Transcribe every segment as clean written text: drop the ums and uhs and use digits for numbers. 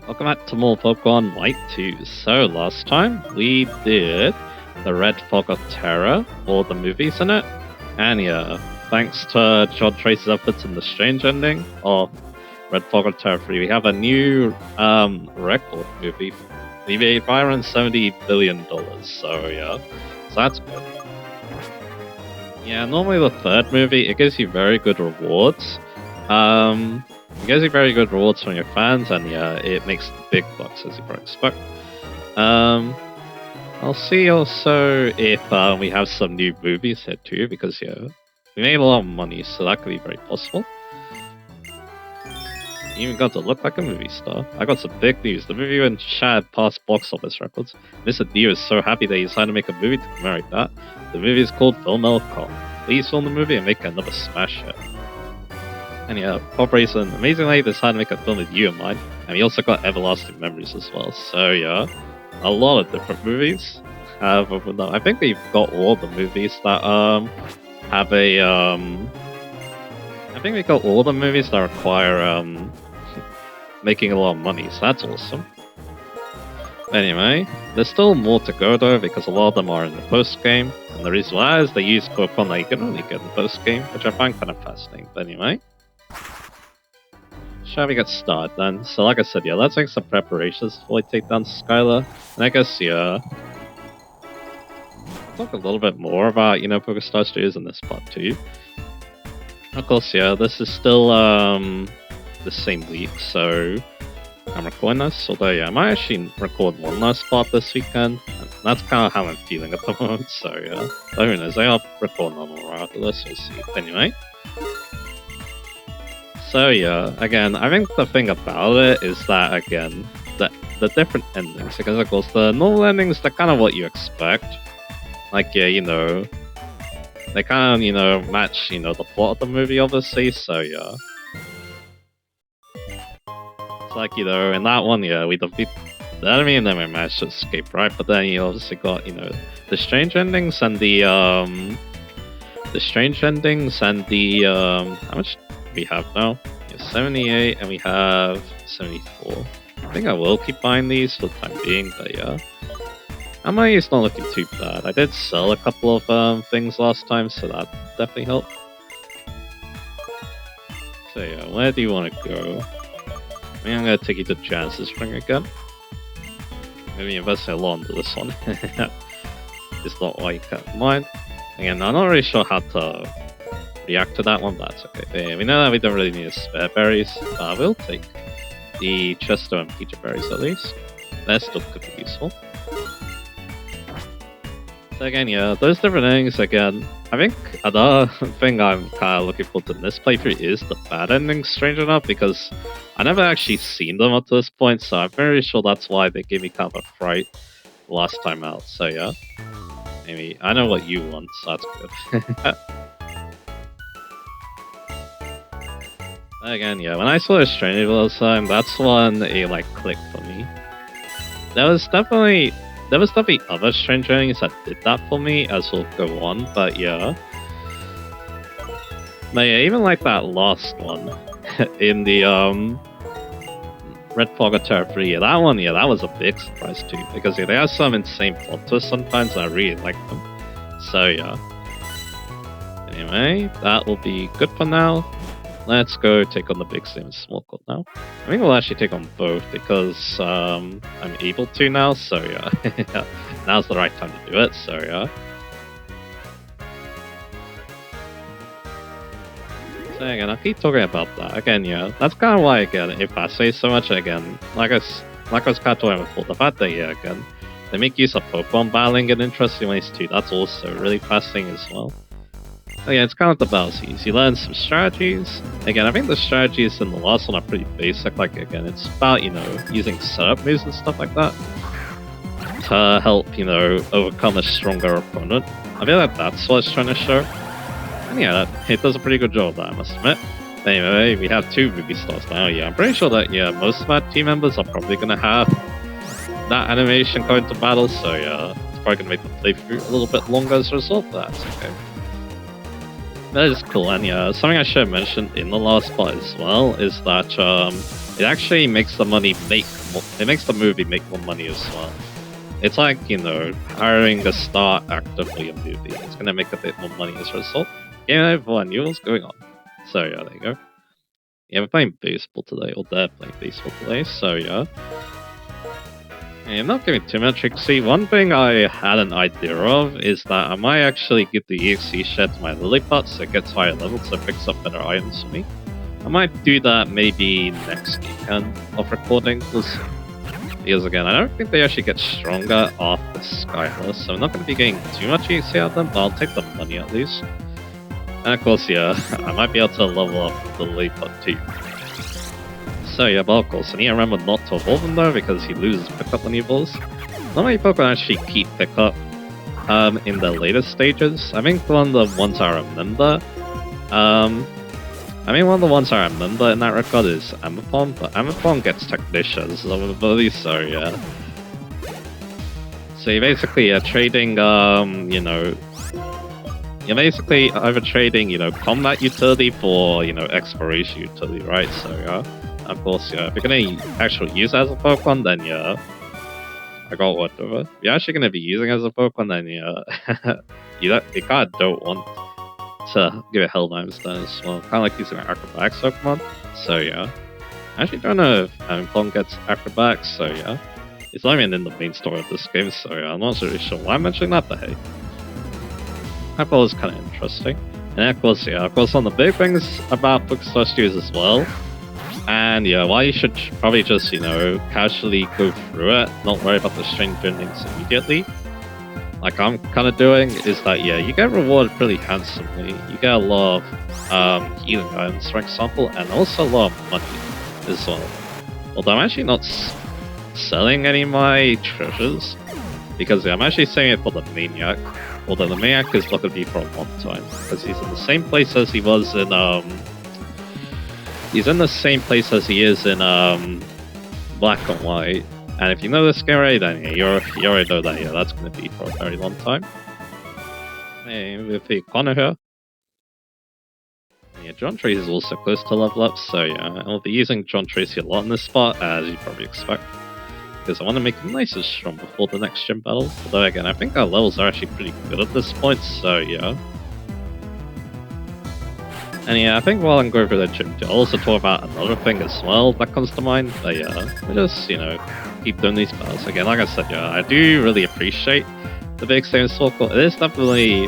Welcome back to more Pokemon White 2. So last time we did the Red Fog of Terror, all the movies in it, and yeah, thanks to John Trace's efforts in the strange ending of Red Fog of Terror 3, we have a new record movie. We made around $70 billion, so yeah, so that's good. Yeah, normally the third movie, it gives you very good rewards. It gives you very good rewards from your fans, and yeah, it makes big bucks as you probably expect. I'll see also if we have some new movies here too, because yeah, we made a lot of money, so that could be very possible. You even got to look like a movie star. I got some big news. The movie went shattered past box office records. Mr. Dio is so happy that he decided to make a movie to commemorate that. The movie is called Film El Cop. Please film the movie and make another smash hit. And yeah, Corporation amazingly decided to make a film with you in mind, and we also got Everlasting Memories as well. So yeah, a lot of different movies have opened up. I think we've got all the movies that have a I think we got all the movies that require making a lot of money, so that's awesome. Anyway, there's still more to go though, because a lot of them are in the post game, and the reason why is they use Pokemon that you can only get in the post game, which I find kind of fascinating. But anyway, shall we get started then? So like I said, yeah, let's make some preparations before we take down Skylar. And I guess, yeah, talk a little bit more about, Pokestar Studios in this part too. Of course, yeah, this is still the same week, so I'm recording this, although yeah, I might actually record one last part this weekend. And that's kind of how I'm feeling at the moment, so yeah. But who knows, I'll record one more after this, we'll see. Anyway. So yeah, again, I think the thing about it is that, again, the different endings, because of course the normal endings, they're kind of what you expect. Like, yeah, they kind of, match, the plot of the movie, obviously, so yeah. It's like, in that one, yeah, we defeat the enemy and then we managed to escape, right? But then you obviously got, the strange endings and how much we have now? We have 78 and we have 74. I think I will keep buying these for the time being, but yeah. My money is not looking too bad. I did sell a couple of things last time, so that definitely helped. So yeah, where do you want to go? I mean, I'm going to take you to Jance's Spring again. Maybe invest a lot into this one. It's not why you can't mind. Again, I'm not really sure how to react to that one, but that's okay. But yeah, we know that we don't really need spare berries. I will take the Chester and Peter berries at least. That still could be useful. So again, yeah, those different things, again, I think another thing I'm kind of looking forward to in this playthrough is the bad endings, strange enough, because I never actually seen them up to this point, so I'm very sure that's why they gave me kind of a fright last time out, so yeah. Maybe, I know what you want, so that's good. Again, yeah, when I saw the Stranger last time, that's when it, clicked for me. There was definitely other strange endings that did that for me, as we'll go on, but yeah. But yeah, even that last one, in the, Red Fog of Terror 3, yeah, that one, yeah, that was a big surprise too, because yeah, they have some insane plot twists sometimes, and I really like them. So yeah. Anyway, that will be good for now. Let's go take on the big Slim Small Cold now. I think we'll actually take on both because I'm able to now, so yeah. Now's the right time to do it, so yeah. So again, I'll keep talking about that. Again, yeah, that's kind of why, again, it fascinates so much. Again, like I was kind of talking before, the fact that, yeah, again, they make use of Pokemon battling in interesting ways too, that's also really fascinating as well. Yeah, it's kind of the battles. You learn some strategies. Again, I think the strategies in the last one are pretty basic. Again, it's about, using setup moves and stuff like that to help, overcome a stronger opponent. I feel like that's what it's trying to show. And yeah, it does a pretty good job of that, I must admit. Anyway, we have 2 movie stars now. Yeah, I'm pretty sure that, yeah, most of our team members are probably going to have that animation going to battle. So yeah, it's probably going to make the playthrough a little bit longer as a result, but that's okay. That is cool, and yeah, something I should have mentioned in the last part as well is that it actually makes the money make it makes the movie make more money as well. It's like, you know, hiring a star actor for your movie. It's gonna make a bit more money as a result. Game over 1, what's going on? So yeah, there you go. Yeah, we're playing baseball today, or they're playing baseball today, so yeah. And not giving too much XP. One thing I had an idea of is that I might actually give the EXE share to my Lilliput so it gets higher levels so it picks up better items for me. I might do that maybe next weekend of recording, because again, I don't think they actually get stronger after Skyler, so I'm not going to be getting too much EXP out of them, but I'll take the money at least. And of course, yeah, I might be able to level up the Lilliput too. So yeah, but of course, I need to remember not to evolve him though, because he loses pickup when he evolves. Not many Pokemon actually keep pickup in the later stages. I think one of the ones I remember, one of the ones I remember in that record is Amapon, but Amapon gets Technician's ability, so yeah. So you're basically trading, you know, you're basically either trading, you know, combat utility for, you know, exploration utility, right? So yeah. Of course, yeah, if you're gonna actually use it as a Pokemon, then yeah, I got whatever. If you're actually gonna be using it as a Pokemon, then yeah, you kind of don't want to give it Helldime's then as well. Kind of like using an Acrobatics Pokemon, so yeah. I actually don't know if Pokemon gets Acrobatics, so yeah. It's not even in the main story of this game, so yeah, I'm not really sure why I'm mentioning that, but hey. I thought it was kind of interesting. And of course, yeah, of course, on the big things about Bookstore Studios as well. And yeah, why you should probably just, you know, casually go through it, not worry about the strange endings immediately, like I'm kind of doing, is that, yeah, you get rewarded pretty handsomely. You get a lot of healing items, for example, and also a lot of money as well. Although I'm actually not selling any of my treasures, because yeah, I'm actually saving it for the Maniac. Although the Maniac is not going to be for a long time, because he's in the same place as he was in, he's in the same place as he is in Black and White, and if you know this game already, then yeah, you already know that, yeah, that's going to be for a very long time. Hey, with the Connor here. And yeah, John Tracy is also close to level up, so yeah, I'll be using John Tracy a lot in this spot, as you probably expect, because I want to make him nice and strong before the next gym battle. Although again, I think our levels are actually pretty good at this point, so yeah. And yeah, I think while I'm going through the gym, I'll also talk about another thing as well that comes to mind. But yeah, we just, you know, keep doing these battles. Again, like I said, yeah, I do really appreciate the big same circle. It is definitely,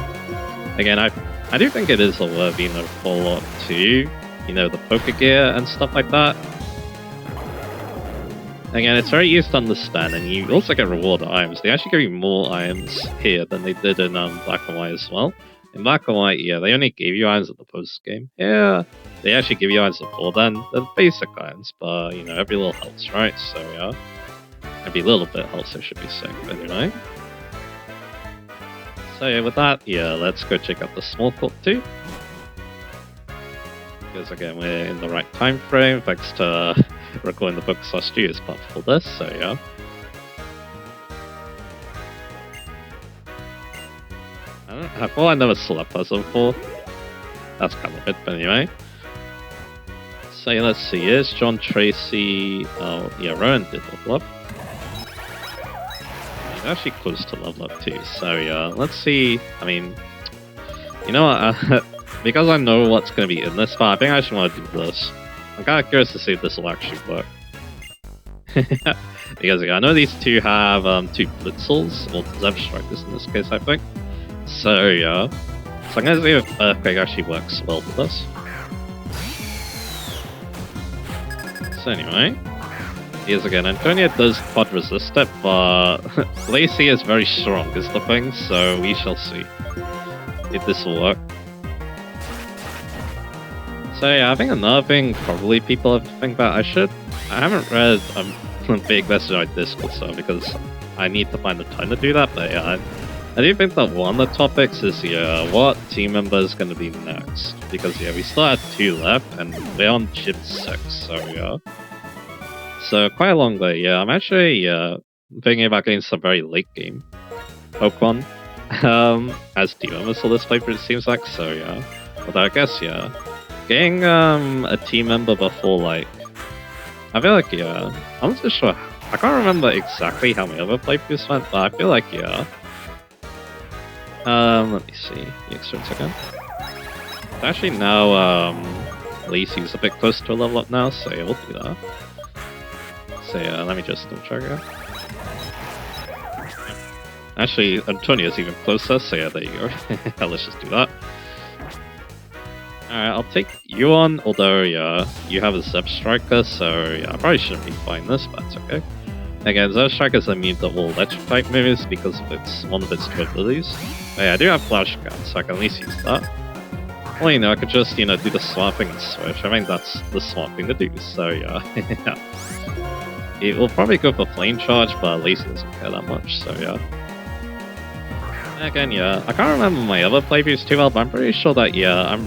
again, I do think it is a worthy, you know, follow-up to, you know, the Pokegear and stuff like that. Again, it's very easy to understand, and you also get reward items. They actually give you more items here than they did in Black and White as well. In Black and White, yeah, they only gave you items at the post-game. Yeah, they actually give you items before then. The basic items, but, you know, every little helps, right? So, yeah. Every little bit helps, I should be saying, but anyway. So, yeah, with that, yeah, let's go check out the small court too. Because, again, we're in the right time frame, thanks to recording the Bookstore Studios part for this, so, yeah. I thought I never saw that puzzle before. That's kind of it, but anyway. So yeah, let's see, here's John Tracy. Oh, yeah, Rowan did level up. He's actually close to level up too, so yeah, let's see. I mean, you know what, because I know what's going to be in this part, I think I actually want to do this. I'm kind of curious to see if this will actually work. Because yeah, I know these two have two Blitzels, or Zebstrikers in this case, I think. So yeah, so I'm gonna see if Earthquake actually works well with us. So anyway, here's again, Antonia does quad resist it, but Lacey is very strong is the thing, so we shall see if this will work. So yeah, I think another thing probably people have to think about, I haven't read a big message on Discord, so because I need to find the time to do that, but yeah, I do think that one of the topics is, yeah, what team member is going to be next. Because, yeah, we still have 2 left, and we're on Gym 6, so, yeah. So, quite a long way, yeah. I'm actually thinking about getting some very late game Pokemon as team members for this playthrough, it seems like, so, yeah. But I guess, yeah, getting a team member before, like, I feel like, yeah, I'm not so sure I can't remember exactly how many other playthroughs went, but I feel like, yeah. Let me see the experience again. Actually, now, Lacey's a bit close to a level up now, so yeah, we'll do that. So yeah, let me just double check it. Actually, Antonio's even closer, so yeah, there you go. Let's just do that. Alright, I'll take you on, although, yeah, you have a Zep Striker, so yeah, I probably shouldn't be fighting this, but it's okay. Again, Zep Striker is immune to all electric type moves because of one of its two abilities. But yeah, I do have Flash Gun, so I can at least use that. Well, you know, I could just, you know, do the swapping and switch. I think that's the smart thing to do, so yeah. It will probably go for Flame Charge, but at least it doesn't care that much, so yeah. Again, yeah, I can't remember my other playthroughs too well, but I'm pretty sure that, yeah,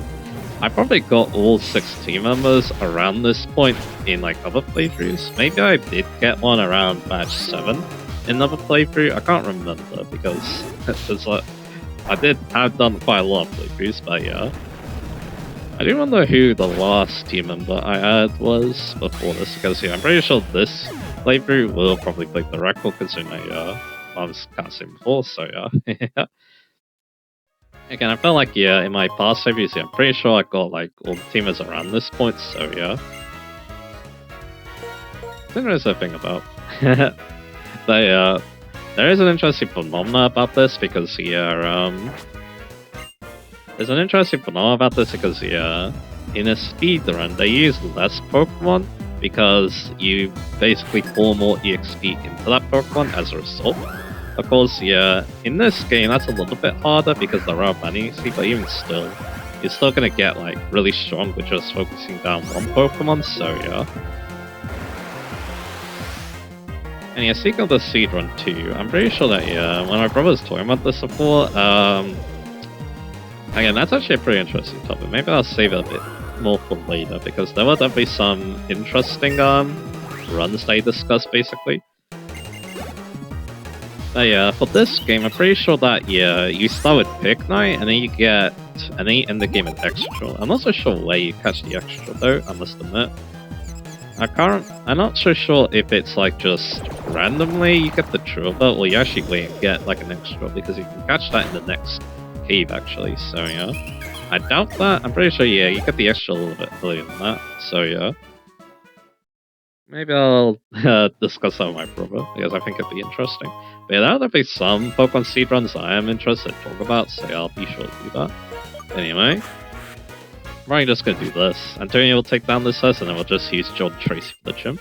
I probably got all 6 team members around this point in, like, other playthroughs. Maybe I did get one around match 7 in another playthrough. I can't remember, because it's like, I've done quite a lot of playthroughs, but yeah. I do wonder who the last team member I had was before this, because yeah, I'm pretty sure this playthrough will probably break the record, considering I was casting before, so yeah. Again, I felt like, yeah, in my past playthroughs, yeah, I'm pretty sure I got like all the teamers around this point, so yeah. I think there's a thing about. But yeah, there is an interesting phenomenon about this because, yeah, there's an interesting phenomenon about this because, yeah, in a speedrun, they use less Pokemon because you basically pour more EXP into that Pokemon as a result. Of course, yeah, in this game, that's a little bit harder because there are many EXP, but even still, you're still gonna get, like, really strong with just focusing down one Pokemon, so yeah. And yeah, speaking of the speedrun too, I'm pretty sure that, yeah, when my brother was talking about this before, again, that's actually a pretty interesting topic. Maybe I'll save it a bit more for later, because there will definitely be some interesting runs they discuss, basically. But yeah, for this game, I'm pretty sure that, yeah, you start with Pick Night, and then you end the game with Extra. I'm not so sure where you catch the Extra, though, I must admit. I'm not so sure if it's, like, just randomly you get the Trooper, or you actually wait and get, like, an Extra, because you can catch that in the next cave, actually, so yeah. I doubt that. I'm pretty sure, yeah, you get the Extra a little bit earlier than that, so yeah. Maybe I'll discuss that with my brother, because I think it'd be interesting. But yeah, there'll be some Pokemon speedruns I am interested to talk about, so yeah, I'll be sure to do that. Anyway, I'm probably just gonna do this. Antonio will take down this house, and then we'll just use John Tracy for the gym.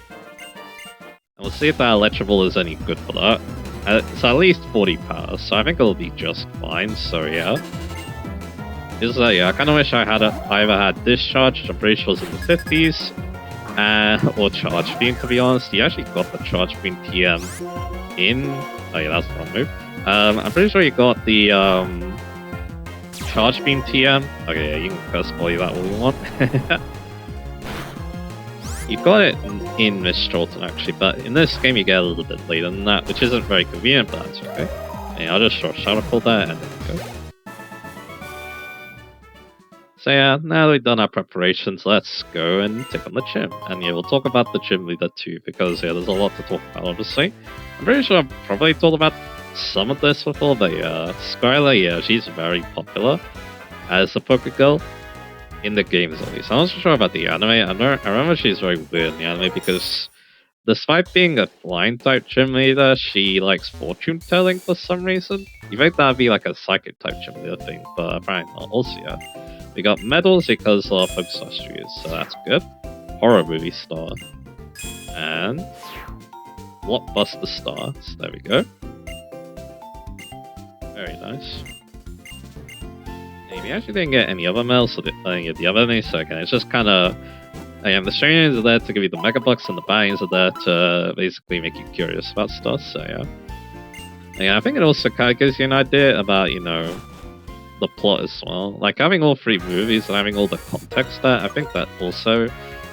And we'll see if that Electroball is any good for that. It's at least 40 power, so I think it'll be just fine, so yeah. Yeah, I kinda wish I either had Discharge, which I'm pretty sure is in the 50s, or Charge Beam, to be honest. You actually got the Charge Beam TM in... Oh yeah, that's the wrong move. I'm pretty sure you got the Charge Beam TM. Okay, yeah, you can first call you that all you want. You got it in Miss Stroughton, actually, but in this game you get a little bit later than that, which isn't very convenient, but that's okay. Yeah, I'll just short Shadow Pull that, and there we go. So yeah, now that we've done our preparations, let's go and take on the gym. And yeah, we'll talk about the gym leader too, because yeah, there's a lot to talk about, obviously. I'm pretty sure I've probably talked about some of this before, but yeah, Skylar, yeah, she's very popular as a Pokegirl. In the games, at least. I'm not so sure about the anime. I remember she's very weird in the anime because despite being a flying type gym leader, she likes fortune telling for some reason. You think that'd be like a psychic type gym leader thing, but apparently not. Also, yeah. We got medals because of Focus Asturias, so that's good. Horror movie star. And Blockbuster stars. There we go. Very nice. We actually didn't get any other medals, so the other things, so okay, it's just kind of... the strangers are there to give you the Mega Bucks, and the buy-ins are there to basically make you curious about stuff, so yeah. Yeah, I think it also kind of gives you an idea about, you know, the plot as well. Like, having all 3 movies and having all the context there, I think that also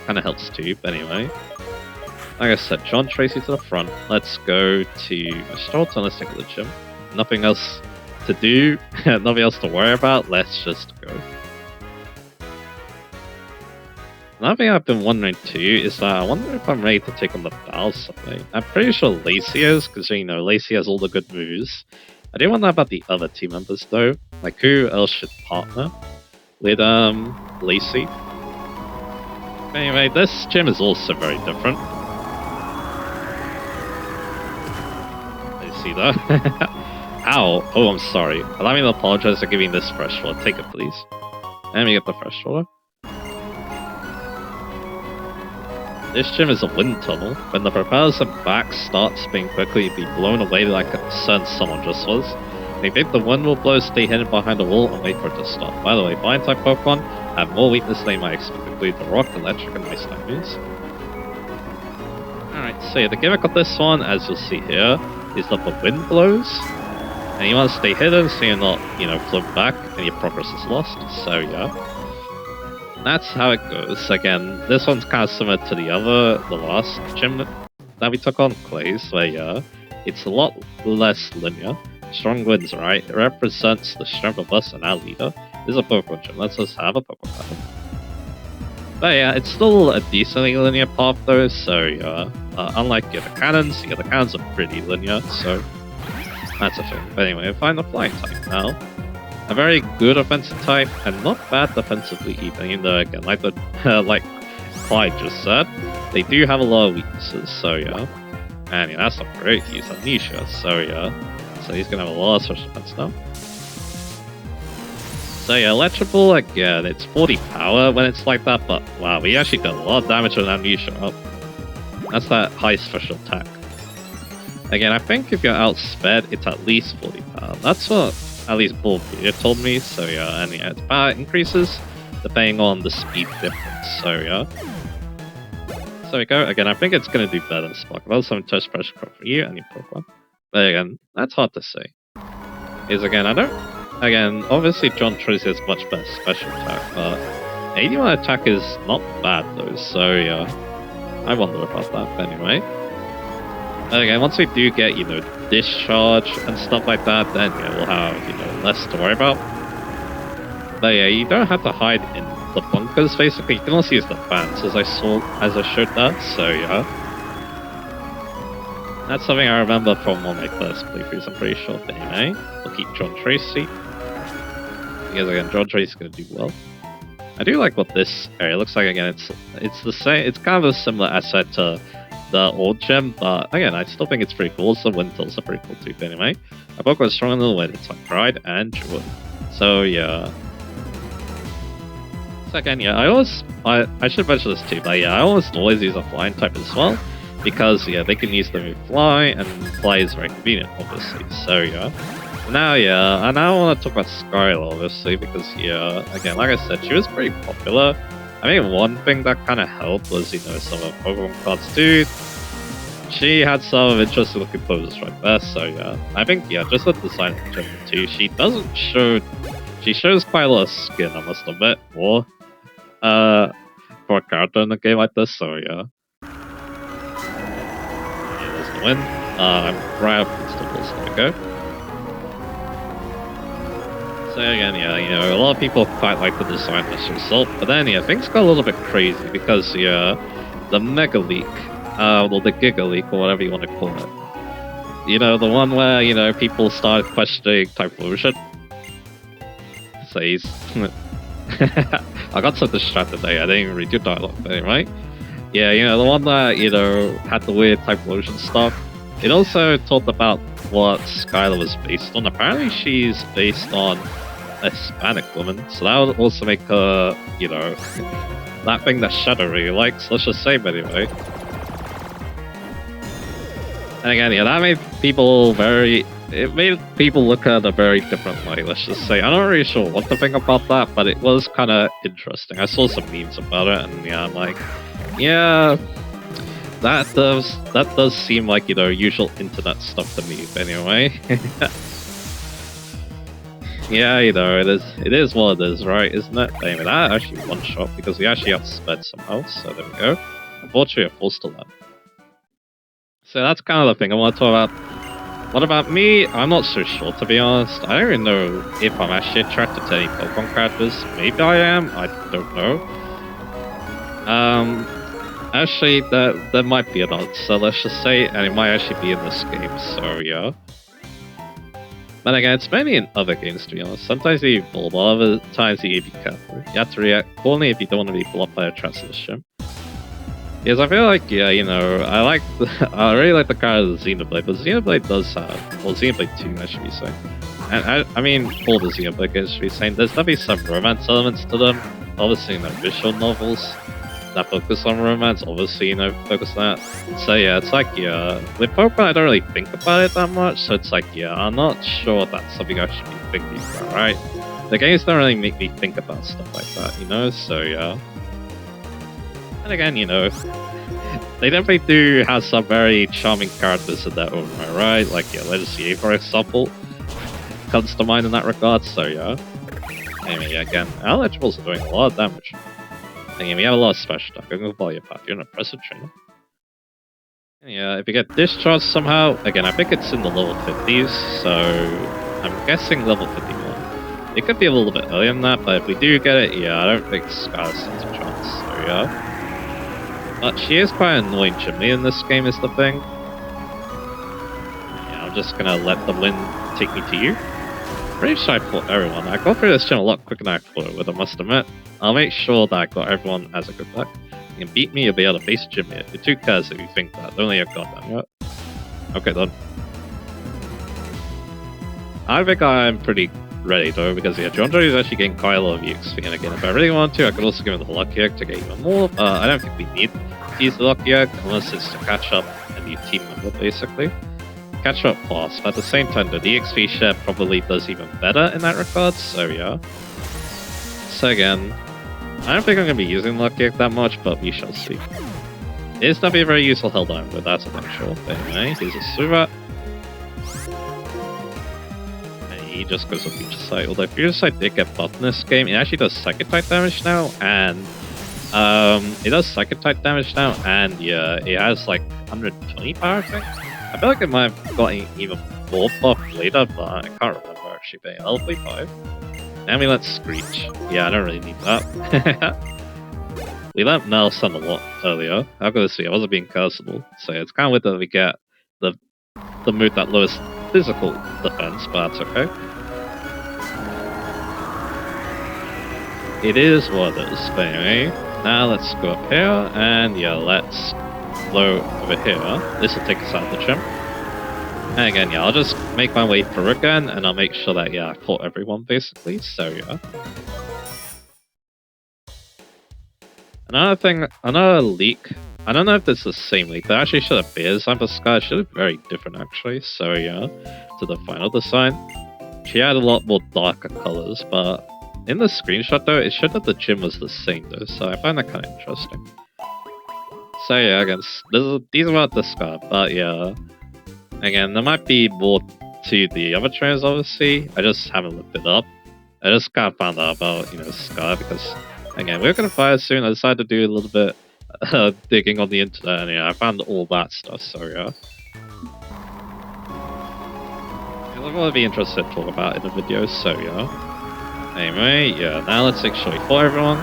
kind of helps too, but anyway. Like I said, John Tracy to the front. Let's go to Stoughton, let's take a look at the gym. Nothing else to do, nothing else to worry about, let's just go. Another thing I've been wondering too is that I wonder if I'm ready to take on the Val someday. I'm pretty sure Lacey is, because you know, Lacey has all the good moves. I do wonder about the other team members though. Like who else should partner with Lacey? Anyway, this gym is also very different. You see that? Ow! Oh, I'm sorry. Allow me to apologize for giving this fresh water. Take it, please. Let me get the fresh water. This gym is a wind tunnel. When the propellers and back start spinning quickly, you'll be blown away like a certain someone just was. And you think the wind will blow, stay hidden behind the wall and wait for it to stop. By the way, flying type Pokemon have more weakness than you might expect, including the rock, electric, and ice type moves. Alright, so yeah, the gimmick of this one, as you'll see here, is that the wind blows. And you want to stay hidden so you're not, you know, float back and your progress is lost. So yeah. That's how it goes. Again, this one's kind of similar to the last gym that we took on, Clay's, where yeah, it's a lot less linear. Strong winds, right? It represents the strength of us and our leader. This is a Pokemon gym, let's just have a Pokemon battle. But yeah, it's still a decently linear path though, so yeah. Unlike the cannons are pretty linear, so that's a thing. But anyway, find the flying type now. A very good offensive type, and not bad defensively either, even though, again, like Clyde just said, they do have a lot of weaknesses, so yeah. And yeah, that's not great, he's Amnesia, so yeah. So he's gonna have a lot of special defense now. So yeah, Electric Ball, again, it's 40 power when it's like that, but wow, we actually did a lot of damage with Amnesia up. That's that high special attack. Again, I think if you're outsped, it's at least 40 power. That's what at least Bullbeard told me, so yeah, and yeah, its power increases depending on the speed difference, so yeah. So we go, again, I think it's gonna do better than Spark. I'll also touch pressure for you and your Pokemon. But again, that's hard to say. Again, obviously John Tracy has much better special attack, but 81 attack is not bad though, so yeah. I wonder about that, but anyway. And again, once we do get, you know, discharge and stuff like that, then yeah, we'll have, you know, less to worry about. But yeah, you don't have to hide in the bunkers, basically. You can also use the fans, as I showed that, so yeah. That's something I remember from one of my first playthroughs, I'm pretty sure. But anyway, we'll keep John Tracy. Because again, John Tracy's gonna do well. I do like what this area looks like. Again, it's the same. It's kind of a similar asset to the old gem, but again, I still think it's pretty cool. Also, wind tilts are pretty cool too. But anyway, a Pokemon is stronger than the wind. It's like Pride and Jewel. So yeah. So again, yeah, I should mention this too, but yeah, I almost always use a flying type as well, because yeah, they can use the move Fly, and Fly is very convenient, obviously. So yeah. Now, yeah, and I want to talk about Skylar, obviously, because, yeah, again, like I said, she was pretty popular. I think one thing that kind of helped was, you know, some of Pokemon cards too. She had some interesting looking poses right there, so yeah. I think, yeah, just the design in general too, she shows quite a lot of skin, I must admit, for a character in a game like this, so yeah. Yeah, there's the win. I'm right up against the walls, there we go. So again, yeah, you know, a lot of people quite like the design of this result, but then, yeah, things got a little bit crazy because, yeah, the Mega Leak, or the Giga Leak, or whatever you want to call it. You know, the one where, you know, people started questioning Typhlosion. So he's... I got so distracted there, I didn't even read your dialogue, but anyway. Yeah, you know, the one that, you know, had the weird Typhlosion stuff. It also talked about what Skylar was based on. Apparently she's based on a Hispanic woman, so that would also make her, you know, that thing that Shadow really likes, let's just say, but anyway. And again, yeah, that made people look at it a very different way, let's just say. I'm not really sure what to think about that, but it was kind of interesting. I saw some memes about it, and yeah, I'm like, yeah, that does seem like, you know, usual internet stuff to me, but anyway. Yeah, you know, it is what it is, right, isn't it? Anyway, that actually one shot because we actually outsped somehow, so there we go. Unfortunately, we're forced to learn. So that's kind of the thing I want to talk about. What about me? I'm not so sure, to be honest. I don't even know if I'm actually attracted to any Pokemon characters. Maybe I am, I don't know. Actually, there might be an answer, let's just say, and it might actually be in this game, so yeah. But again, it's mainly in other games, to be honest. Sometimes they evolve, other times you need to be careful. You have to react only if you don't want to be blocked by a transition. Because I feel like, yeah, you know, I really like the character of Xenoblade, but Xenoblade does have, well, Xenoblade 2, I should be saying. And I mean, all the Xenoblade games should be saying, there's definitely some romance elements to them. Obviously, you know, visual novels that focus on romance, obviously, you know, focus on that. So yeah, it's like, yeah, with Pokemon, I don't really think about it that much, so it's like, yeah, I'm not sure that's something I should be thinking about, right? The games don't really make me think about stuff like that, you know, so yeah. And again, you know, they definitely do have some very charming characters in their own right, right? Like, yeah, Legacy, for example, comes to mind in that regard, so yeah. Anyway, yeah, again, our eligibles are doing a lot of damage. Again, we have a lot of special attack. I'm going to follow your path. You're an impressive trainer. And yeah, if you get discharged somehow, again, I think it's in the level 50s, so I'm guessing level 51. It could be a little bit earlier than that, but if we do get it, yeah, I don't think Sky stands a chance, so yeah. But she is quite annoying to me in this game, is the thing. Yeah, I'm just gonna let the wind take me to you. Pretty sure I fought everyone. I got through this gym a lot quicker than I thought it would, I must admit. I'll make sure that I got everyone as a good luck. You can beat me, you'll be able to face Jim here. You're too cursed if you think that. Don't let your goddamn yet. Okay, done. I think I'm pretty ready though, because yeah, John Joe is actually getting quite a lot of EXP, and again, if I really want to, I could also give him the Lucky Egg to get even more. I don't think we need to use the Lucky Egg, unless it's to catch up a new team member, basically. Catch up fast, but at the same time, the EXP share probably does even better in that regard, so yeah. So again, I don't think I'm going to be using Lucky Egg that much, but we shall see. It is definitely a very useful held item, but that's a thing, sure. But anyway, here's a Surat. And he just goes to Future Sight. Although Future Sight did get buffed in this game, it actually does Psychic type damage now, and it does Psychic type damage now, and yeah, it has like 120 power, I think. I feel like it might have gotten even more buff later, but I can't remember actually. But I'll play 5. And we let Screech. Yeah, I don't really need that. We let Mel stun a lot earlier. How could I see? I wasn't being cursable. So it's kind of weird that we get the move that lowers physical defense, but that's okay. It is what it is, but anyway. Now let's go up here, and yeah, let's low over here. This will take us out of the gym. And again, yeah, I'll just make my way through again, and I'll make sure that, yeah, I fought everyone, basically, so yeah. Another thing, another leak. I don't know if this is the same leak, but actually should have beer design for Sky. It should look very different, actually, so yeah. To the final design. She had a lot more darker colors, but in the screenshot, though, it showed that the gym was the same, though, so I find that kind of interesting. So yeah, again, these are about the Sky, but yeah. Again, there might be more to the other trainers, obviously. I just haven't looked it up. I just kind of found out about, you know, Sky, because, again, we're going to fire soon. I decided to do a little bit digging on the internet, and yeah, I found all that stuff, so yeah. Because I'm going to be interested to talk about in the videos, so yeah. Anyway, yeah, now let's make sure we fought everyone.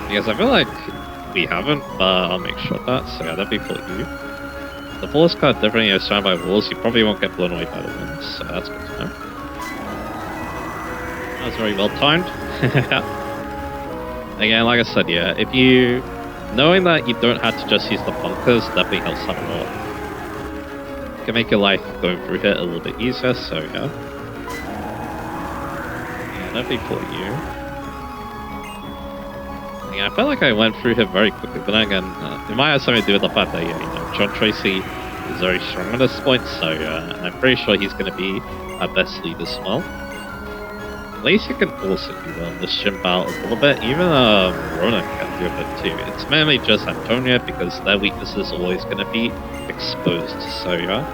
Because I feel like we haven't, but I'll make sure of that, so yeah, that'd be for you. The forest card definitely is surrounded by walls, you probably won't get blown away by the wind, so that's good to know. That was very well timed. Again, like I said, yeah, if you... Knowing that you don't have to just use the bunkers definitely helps out a lot. It can make your life going through here a little bit easier, so yeah. Yeah, definitely for you. Yeah, I felt like I went through here very quickly, but then again, it might have something to do with the fact that, yeah, you know, John Tracy is very strong at this point, so yeah, I'm pretty sure he's going to be our best lead as well. Lacey can also do well in this gym battle a little bit, even Rona can do a bit too. It's mainly just Antonia because their weakness is always going to be exposed, so yeah.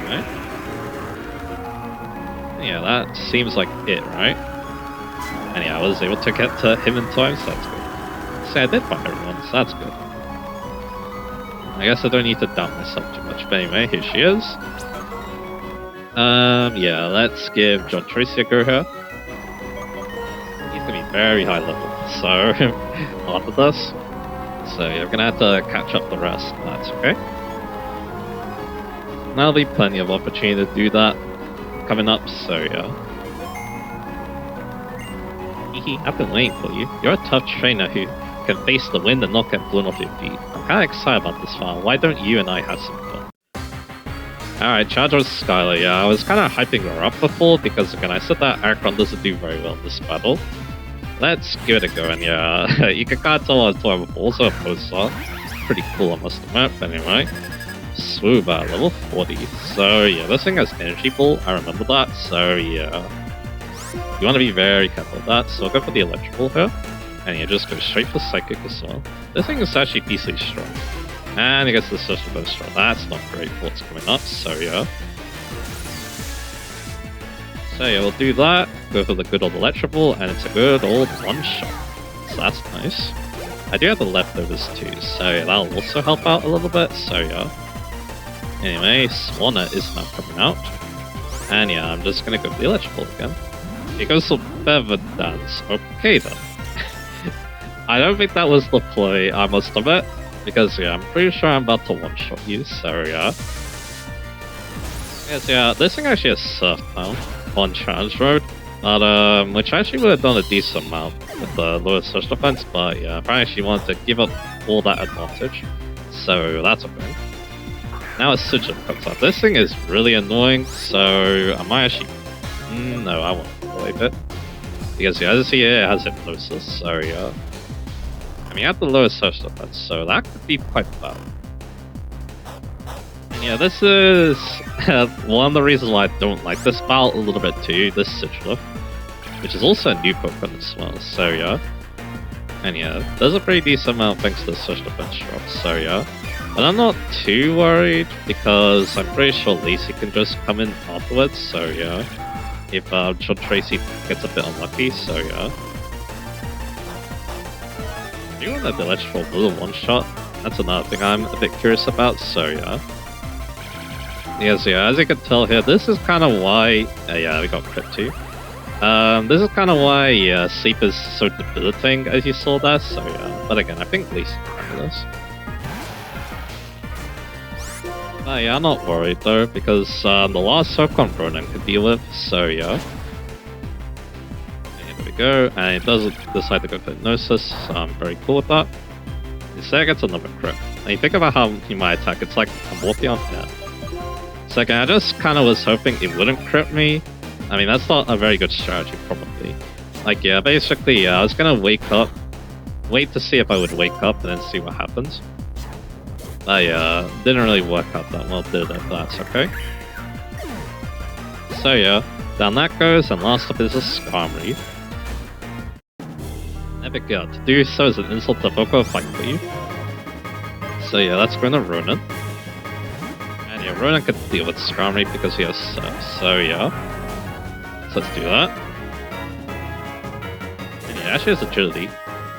Alright. Yeah, that seems like it, right? And yeah, I was able to get to him in time, so that's good. See, I did find everyone, so that's good. I guess I don't need to doubt myself too much, but anyway, here she is. Yeah, let's give John Tracy a go here. He's gonna be very high level. So, after this, so you're gonna have to catch up the rest. That's okay. There'll be plenty of opportunity to do that coming up, so yeah. I've been waiting for you. You're a tough trainer who can face the wind and not get blown off your feet. I'm kinda excited about this file. Why don't you and I have some fun? Alright, charge with Skylar. Yeah, I was kinda hyping her up before because again I said that Archon doesn't do very well in this battle. Let's give it a go, and yeah, you can kinda tell I was talking before, also a poster. Pretty cool, I must admit, but anyway. Swoop at level 40. So yeah, this thing has energy ball, I remember that, so yeah. You want to be very careful with that, so I'll go for the electrical here. And you just go straight for psychic as well. This thing is actually decently strong. And it gets the social bonus strong. That's not great for what's coming up, so yeah. So yeah, we'll do that. Go for the good old electrical, and it's a good old one shot. So that's nice. I do have the leftovers too, so yeah, that'll also help out a little bit, so yeah. Anyway, Swanna is now coming out. And yeah, I'm just gonna go for the electrical again. It goes for Feather Dance. Okay then. I don't think that was the play, I must admit. Because yeah, I'm pretty sure I'm about to one-shot you, so yeah. Yes, yeah, this thing actually has Surf now on Challenge Road. But, which actually would have done a decent amount with the lower search defense, but yeah, apparently she wanted to give up all that advantage. So that's okay. Now a Sigil comes up. This thing is really annoying, so I might actually... no, I won't believe it. Because yeah, as you see here, it has Hypnosis, so yeah. I mean, you have the lowest search defense, so that could be quite bad. And yeah, this is one of the reasons why I don't like this battle a little bit too, this Sigil, which is also a new Pokemon as well, so yeah. And yeah, there's a pretty decent amount thanks to the search defense drop, so yeah. But I'm not too worried, because I'm pretty sure Lacey can just come in afterwards, so yeah. If John Tracy gets a bit unlucky, so yeah. Do you want that electrical little one-shot? That's another thing I'm a bit curious about, so yeah. Yes, yeah, as you can tell here, this is kind of why... yeah, we got crit too. This is kind of why Sleep is so debilitating, as you saw that, so yeah. But again, I think Lacey can handle this. Yeah, I'm not worried though, because the last Pokemon Ronan could deal with, so yeah. And there we go, and it doesn't decide to go for Hypnosis, so I'm very cool with that. Instead, gets another crit. And you think about how he might attack, it's like a Morpheon. Yeah. Second, I just kind of was hoping it wouldn't crit me. I mean, that's not a very good strategy, probably. Like, yeah, basically, yeah, I was gonna wait to see if I would wake up, and then see what happens. Yeah, didn't really work out that well, did it? That's okay. So yeah, down that goes, and last up is a Skarmory. Never got to do so is an insult to Pokemon fight for you. So yeah, that's going to Ronan. And yeah, Ronan could deal with Skarmory because he has Surf, so yeah. So let's do that. And yeah, actually has Agility.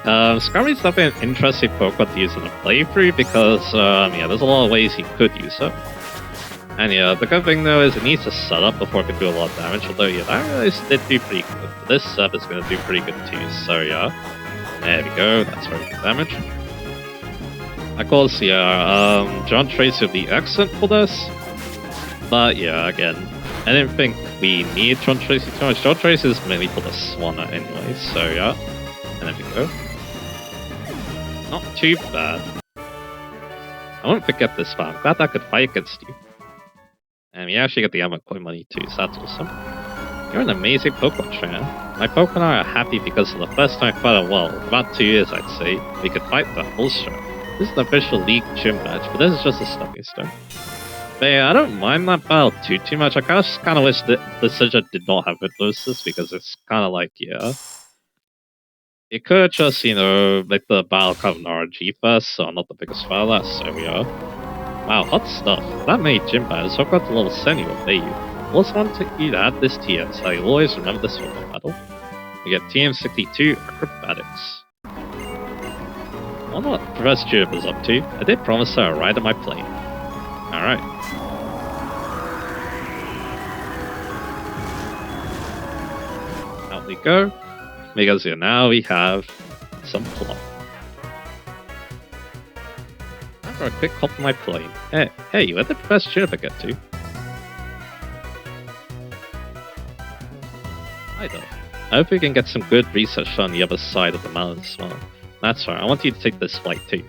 Skarmory's definitely an interesting Pokemon to use in a playthrough because, yeah, there's a lot of ways you could use it. And yeah, the good thing though is it needs to set up before it can do a lot of damage, although yeah, that really did do pretty good. But this setup is going to do pretty good too, so yeah. There we go, that's very good damage. Of course, yeah, John Tracy would be excellent for this. But yeah, again, I didn't think we need John Tracy too much. John Tracy is mainly for the Swanna anyway, so yeah. And there we go. Not too bad. I won't forget this far. I'm glad I could fight against you. And we actually get the Ammo Coin money too, so that's awesome. You're an amazing Pokemon trainer. My Pokemon are happy because for the first time quite a while, about 2 years I'd say, we could fight the Bullshot. This is an official League gym match, but this is just a stepping stone. But yeah, I don't mind that battle too much. I just kind of wish that the Sigil did not have Hypnosis because it's kind of like, yeah. It could just, you know, make the battle come in RNG first, so I'm not the biggest fan of that, so we are. Wow, hot stuff. That many gym battles, so I've got the level 70 will pay you. Also want to you to add this TM, so you'll always remember this from the battle. You get TM62 Acrobatics. I wonder what Professor Juniper's up to. I did promise her a ride on my plane. Alright. Out we go. because yeah, now we have some plot. After a quick hop on my plane. Hey, where did Professor Juniper get to? Hi there. I hope we can get some good research on the other side of the mountain as well. That's right, I want you to take this flight too.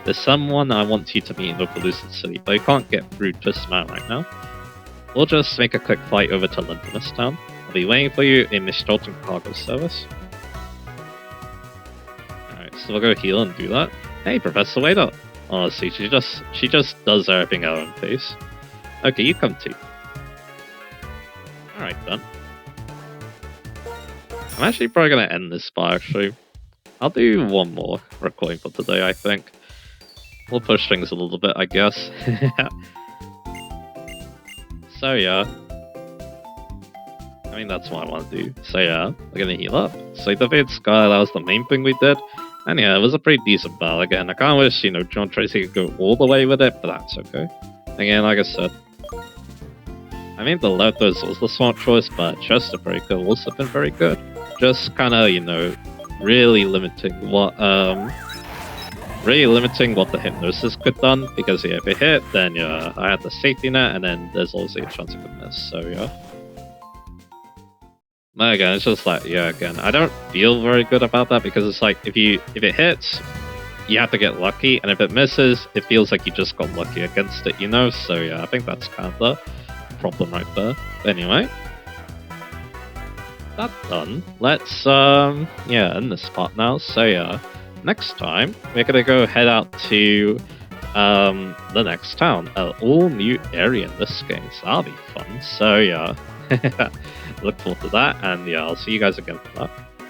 There's someone I want you to meet in Opelucid City, but you can't get through Twist Man right now. We'll just make a quick flight over to London this town. I'll be waiting for you in Miss Dalton cargo service. Alright, so we'll go heal and do that. Hey, Professor, wait up! Honestly, she just does everything at her own pace. Okay, you come too. Alright then. I'm actually probably gonna end this spot actually. I'll do one more recording for today, I think. We'll push things a little bit, I guess. So yeah. I mean, that's what I want to do. So yeah, we're gonna heal up. So defeated Sky, that was the main thing we did. And yeah, it was a pretty decent battle again. I kind of wish, John Tracy could go all the way with it, but that's okay. Again, like I said, I mean, the Lotus was the smart choice, but Chester Breaker also been very good. Just kind of, really limiting what the hypnosis could done, because yeah, if it hit, then yeah, I had the safety net, and then there's also a chance it could miss, so yeah. But again, it's just like, yeah, again, I don't feel very good about that, because it's like, if it hits, you have to get lucky, and if it misses, it feels like you just got lucky against it, so yeah, I think that's kind of the problem right there. But anyway, that's done. Let's end this part now. So yeah, next time we're gonna go head out to the next town, an all new area in this game, so that'll be fun. So yeah, look forward to that, and yeah, I'll see you guys again for that.